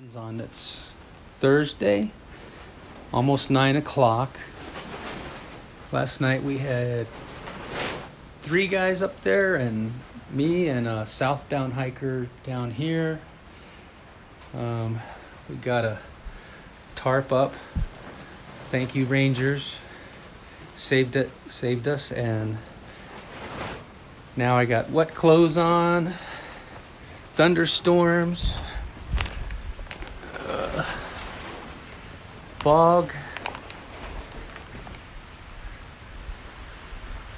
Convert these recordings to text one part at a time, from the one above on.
It's Thursday, almost 9 o'clock. Last night we had 3 guys up there and me and a southbound hiker down here. We got a tarp up. Thank you, Rangers. Saved us, and now I got wet clothes on, thunderstorms, fog.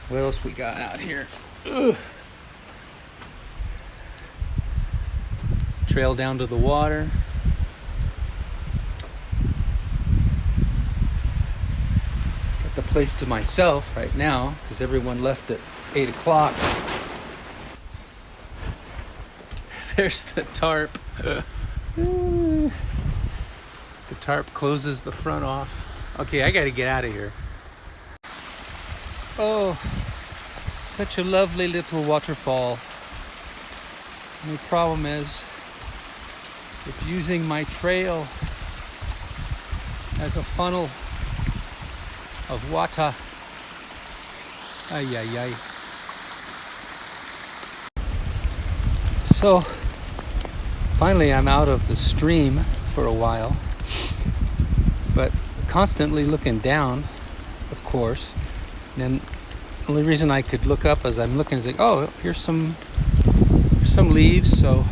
What else we got out here? Trail down to the water. Got the place to myself right now because everyone left at 8 o'clock. There's the tarp. The tarp closes the front off. Okay, I gotta get out of here. Oh, such a lovely little waterfall. The problem is, it's using my trail as a funnel of water. Ay, ay, ay. So, finally I'm out of the stream for a while, but constantly looking down, of course. And the only reason I could look up as I'm looking is like, oh, here's some leaves. So,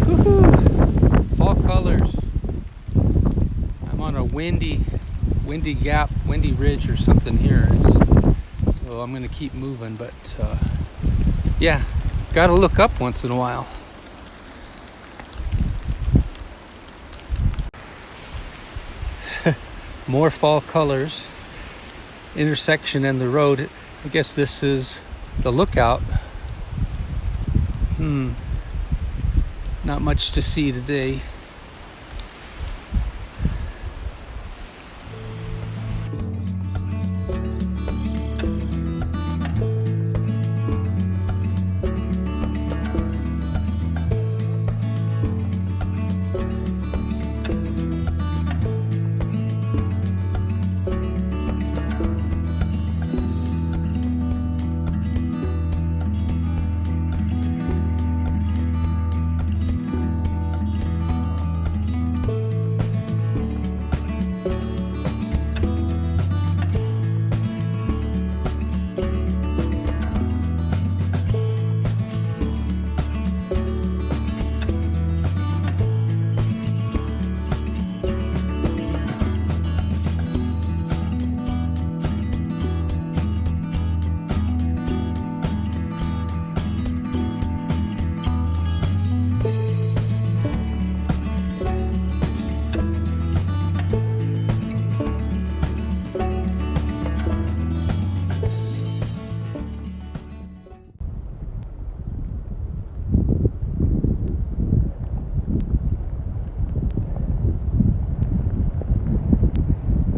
woohoo! Fall colors. I'm on a windy gap, windy ridge or something here. So I'm gonna keep moving, but yeah, gotta look up once in a while. More fall colors. Intersection and the road. I guess this is the lookout. Not much to see today.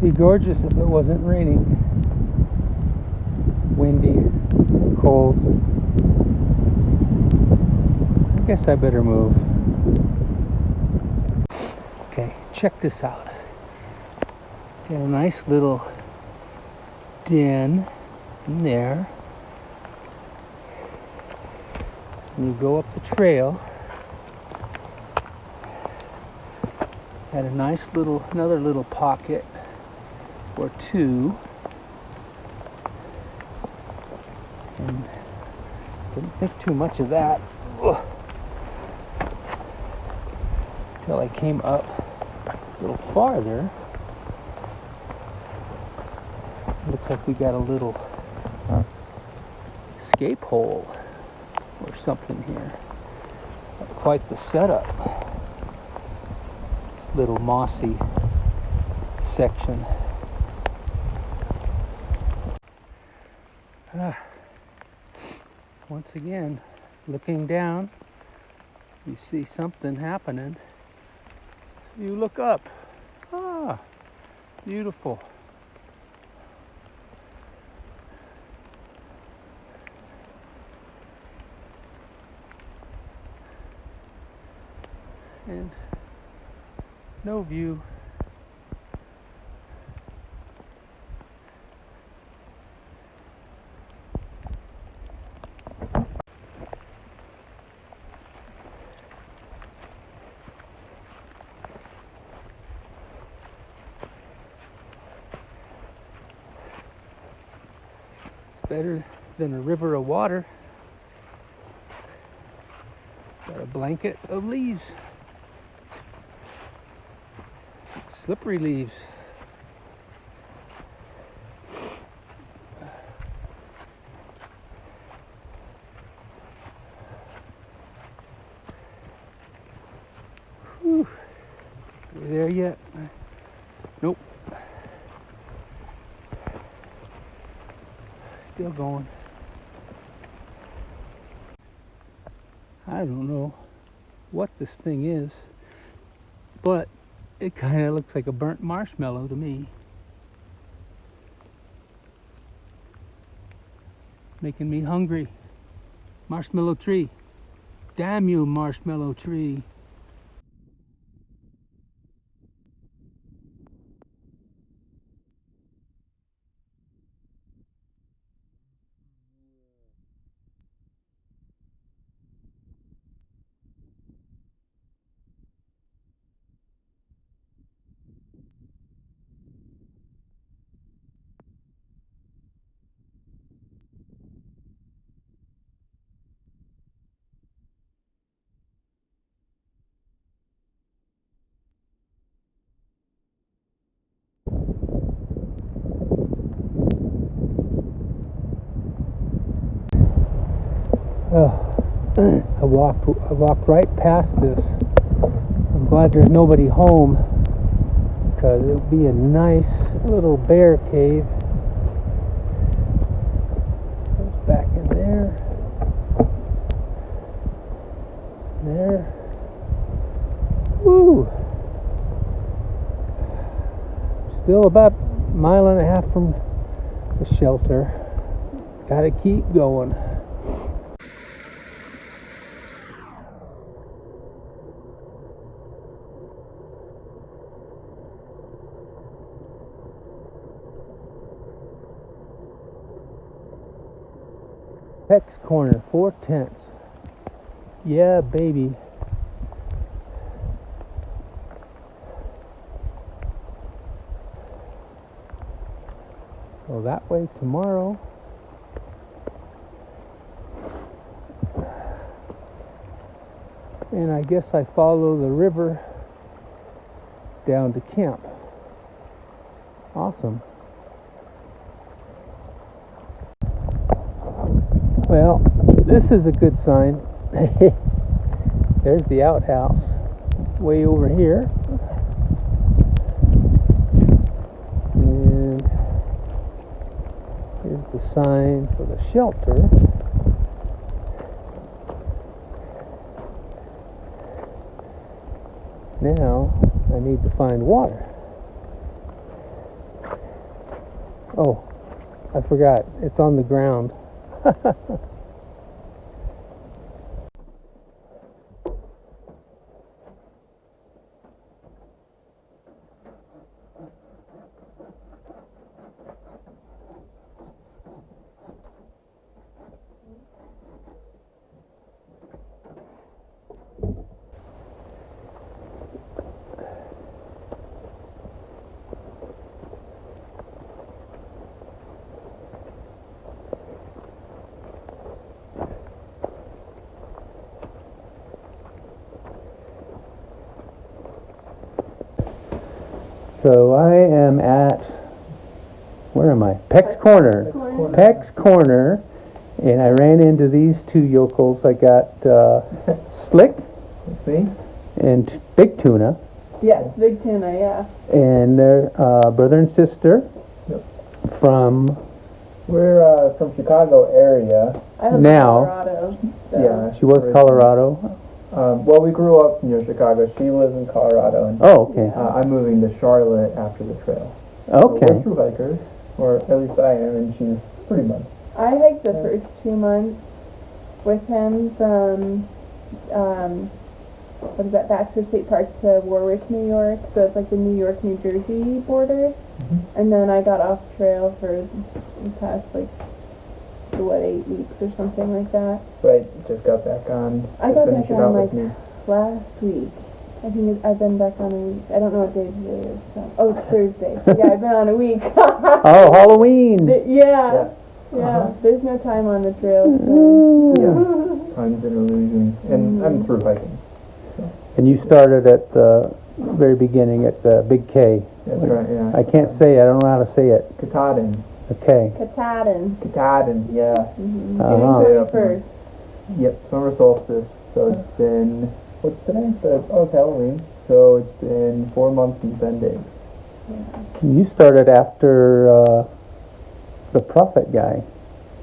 Be gorgeous if it wasn't raining. Windy, cold. I guess I better move. Okay, check this out. Got a nice little den in there. And you go up the trail. Got a nice another little pocket or two, and didn't think too much of that until I came up a little farther. Looks like we got a little escape hole or something here. Quite the setup. Little mossy section. Once again, looking down, you see something happening. So you look up. Beautiful. and no view. Better than a river of water. Got a blanket of leaves. Slippery leaves. Whew. Are we there yet? Nope. Still going. I don't know what this thing is, but it kind of looks like a burnt marshmallow to me. Making me hungry. Marshmallow tree. Damn you, marshmallow tree. I walked right past this. I'm glad there's nobody home, because it would be a nice little bear cave. Goes back in there. There. Woo! Still about a mile and a half from the shelter. Gotta keep going. Pecks Corner, 4 tents. Yeah, baby. So that way tomorrow. And I guess I follow the river down to camp. Awesome. Well, this is a good sign. There's the outhouse way over here. And here's the sign for the shelter. Now I need to find water. Oh, I forgot. It's on the ground. So I am at, where am I? Pecks Corner. Pecks Corner. And I ran into these two yokels. I got Slick and Big Tuna. Yes, Big Tuna, yeah. And they're brother and sister. Yep. We're from Chicago area. I live now. in Colorado. So. Yeah, She was Colorado. Well, we grew up near Chicago. She lives in Colorado, and Oh, okay. I'm moving to Charlotte after the trail. Okay. So we're true hikers, or at least I am, and she's pretty much. I hiked the first 2 months with him from what is that, Baxter State Park to Warwick, New York. So it's like the New York, New Jersey border. Mm-hmm. And then I got off trail for the past, like, 8 weeks or something like that. Right, just got back on. I got finish back it out on, with like, me. last week. I think I've been back on a week. I don't know what day today is. So. Oh, it's Thursday. So yeah, I've been on a week. Oh, Halloween! Yeah. Uh-huh. There's no time on the trail. So. Yeah, time's an illusion. And I'm through hiking. And you started at the very beginning at the Big K. That's right, yeah. I can't say it. I don't know how to say it. Katahdin. The K. Katahdin. Katahdin, yeah. Mm-hmm. Uh-huh. June 21st. Yep, summer solstice. So it's been, what's today? It's Halloween. So it's been 4 months and 10 days. You started after the Prophet guy.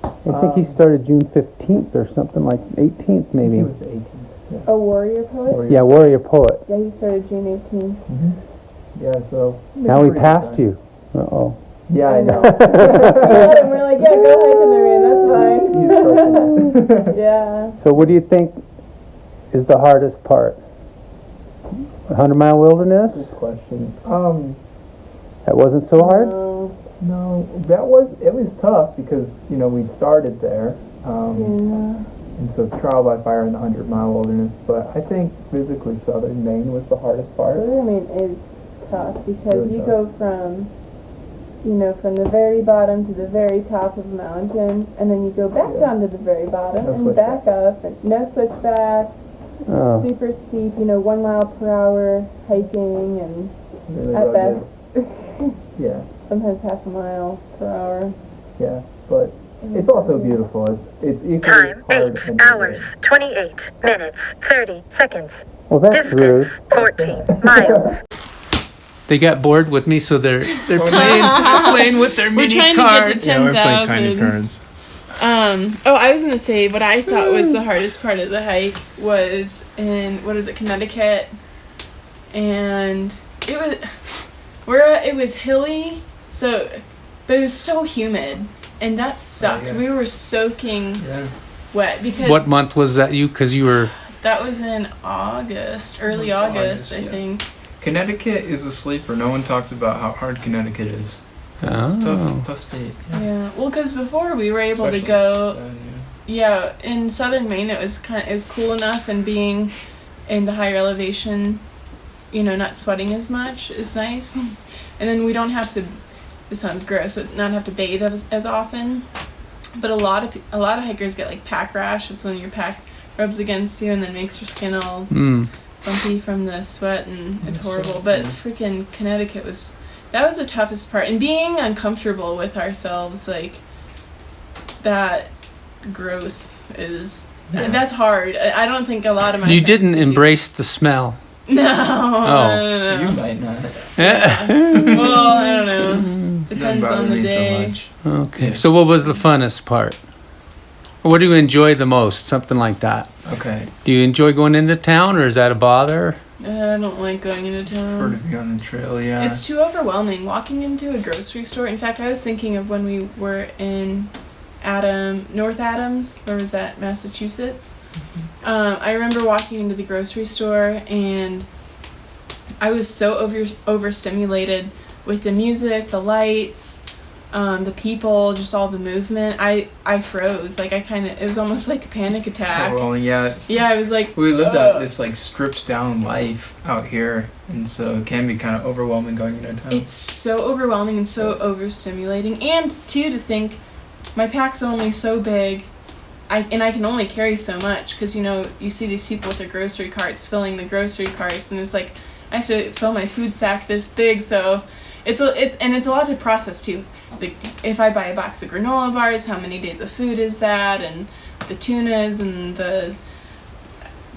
I think he started June 15th or something, like 18th maybe. It was the 18th. Yeah. A warrior poet? Yeah, Warrior Poet. Yeah, he started June 18th. Mm-hmm. Yeah, so. Now he passed you. Uh-oh. Yeah, I know. Yeah, and we're like, yeah, go hike in the rain, that's fine. He's crushing it. Yeah. So what do you think is the hardest part? 100-mile wilderness? Good question. That wasn't so hard? No, it was tough because, we started there. Yeah. And so it's trial by fire in the 100-mile wilderness. But I think physically southern Maine was the hardest part. Southern Maine is tough because Really you tough. go from, from the very bottom to the very top of a mountain, and then you go back down to the very bottom No and back switchbacks. up, and no switchbacks, Oh. super steep, 1 mile per hour hiking, and Really at rugged. best, Yeah, sometimes half a mile per hour. yeah. But it's also beautiful. It's equally Time hard 8 and hours, 28 minutes, 30 seconds. Well, that's rude. Distance 14 miles. They got bored with me, so they're playing with their mini trying cards. to get to 10,000. Yeah, we're playing tiny cards. I was gonna say what I thought was the hardest part of the hike was in Connecticut, and it was hilly, but it was so humid, and that sucked. yeah. We were soaking Yeah. wet because What month was that? Because you were. that was in August, early It's August, I August, yeah. think. Connecticut is a sleeper. No one talks about how hard Connecticut is. It's Oh. tough state. Yeah, well, because before we were able Especially to go. then, Yeah, in southern Maine it was cool enough, and being in the higher elevation, not sweating as much is nice. And then we don't have to. This sounds gross, but not have to bathe as often. But a lot of hikers get like pack rash. It's when your pack rubs against you and then makes your skin all bumpy from the sweat, and it's horrible. But freaking Connecticut that was the toughest part, and being uncomfortable with ourselves, like that. Gross is that's hard. I don't think a lot of my You friends didn't could do- embrace the smell. No. Oh. You might not. Yeah. Well, I don't know. Doesn't Depends bother on the me day. so much. Okay. So what was the funnest part? What do you enjoy the most? Something like that. Okay. Do you enjoy going into town, or is that a bother? I don't like going into Prefer to town. be on the trail, yeah. It's too overwhelming. Walking into a grocery store. In fact, I was thinking of when we were in North Adams, where was that, Massachusetts? I remember walking into the grocery store, and I was so overstimulated with the music, the lights, the people, just all the movement. I froze. Like it was almost like a panic attack. Well, yeah. Yeah, I was like, We lived out this stripped down life out here, and so it can be kind of overwhelming going into town. it's so overwhelming and so overstimulating, and too, to think my pack's only so big, I can only carry so much, because you see these people with their grocery carts filling the grocery carts, and it's like I have to fill my food sack this big, so it's a lot to process too. If I buy a box of granola bars, how many days of food is that, and the tunas and the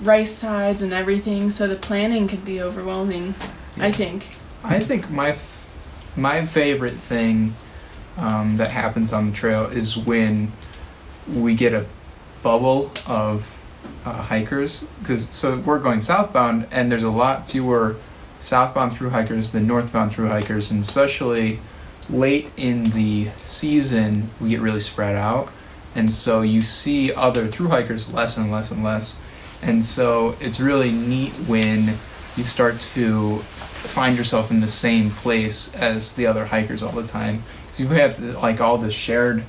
rice sides and everything, so the planning can be overwhelming. Yeah. I think. I think my favorite thing that happens on the trail is when we get a bubble of hikers, so we're going southbound, and there's a lot fewer southbound through hikers than northbound through hikers, and especially late in the season we get really spread out, and so you see other through hikers less and less and less, And so it's really neat when you start to find yourself in the same place as the other hikers all the time. So you have like all this shared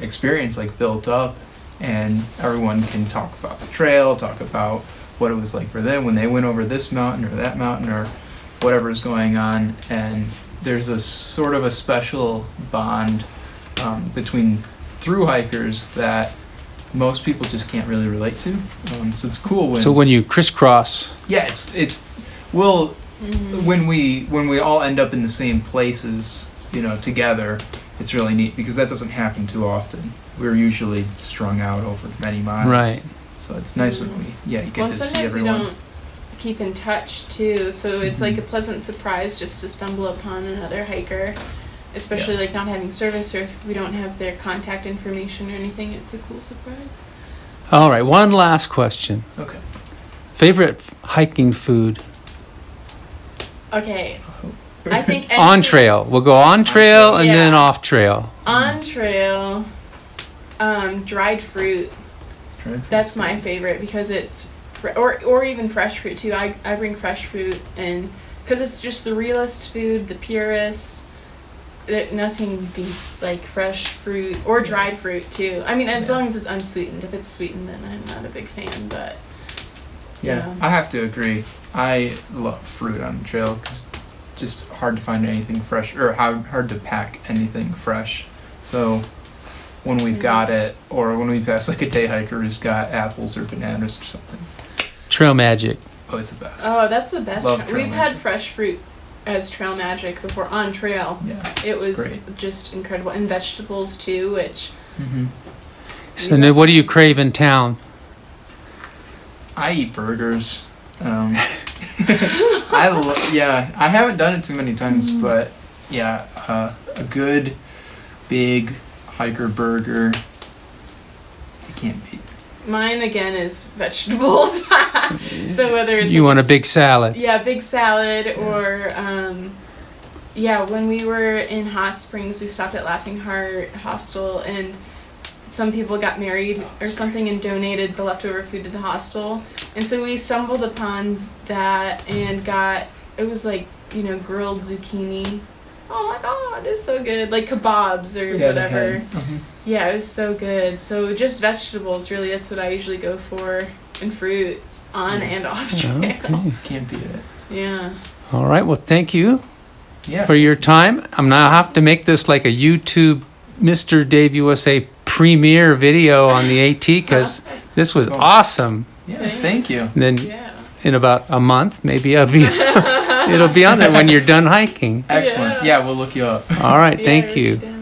experience like built up, and everyone can talk about the trail, talk about what it was like for them when they went over this mountain or that mountain or whatever's going on. And there's a sort of a special bond between through hikers that most people just can't really relate to. So it's cool when. So when you crisscross. Yeah, it's when we all end up in the same places, together, it's really neat because that doesn't happen too often. We're usually strung out over many miles. Right. So it's nice when you get to see everyone. Sometimes we don't keep in touch too, so it's like a pleasant surprise just to stumble upon another hiker, especially like not having service or if we don't have their contact information or anything. It's a cool surprise. All right, one last question. Okay. Favorite hiking food? Okay. I think On trail. We'll go on trail and then Yeah. off trail. On trail, dried fruit. That's my favorite because it's or even fresh fruit too. I bring fresh fruit and because it's just the realest food, the purest. That nothing beats like fresh fruit or dried fruit too. I mean, as long as it's unsweetened. If it's sweetened, then I'm not a big fan. But Yeah, I have to agree. I love fruit on the trail because it's just hard to find anything fresh or hard to pack anything fresh. So when we've got it, or when we pass like a day hiker who's got apples or bananas or something. Trail Magic. Oh, it's the best. oh, that's the best. Love Trail We've had Magic. fresh fruit as Trail Magic before on trail. Yeah, It it's was great. just incredible, and vegetables too, which Mm-hmm. So then what do you crave in town? I eat burgers. I haven't done it too many times, but yeah, a good big hiker burger. I can't beat. mine again is vegetables. So whether it's You like want a big salad. yeah, big salad or when we were in Hot Springs, we stopped at Laughing Heart Hostel and some people got married or something and donated the leftover food to the hostel. And so we stumbled upon that and it was like, grilled zucchini. Oh my god, it's so good. Like kebabs or whatever. Yeah, it was so good. So just vegetables, really, that's what I usually go for. And fruit on and off trail. Okay. Can't beat it. Yeah. All right, well, thank you Yeah. for your time. I'm going to have to make this like a YouTube Mr. Dave USA premiere video on the AT because this was awesome. Yeah. Thank you. And then Yeah. in about a month, maybe it'll be on there when you're done hiking. Excellent. Yeah, we'll look you up. All right, Yeah, thank write you. it down.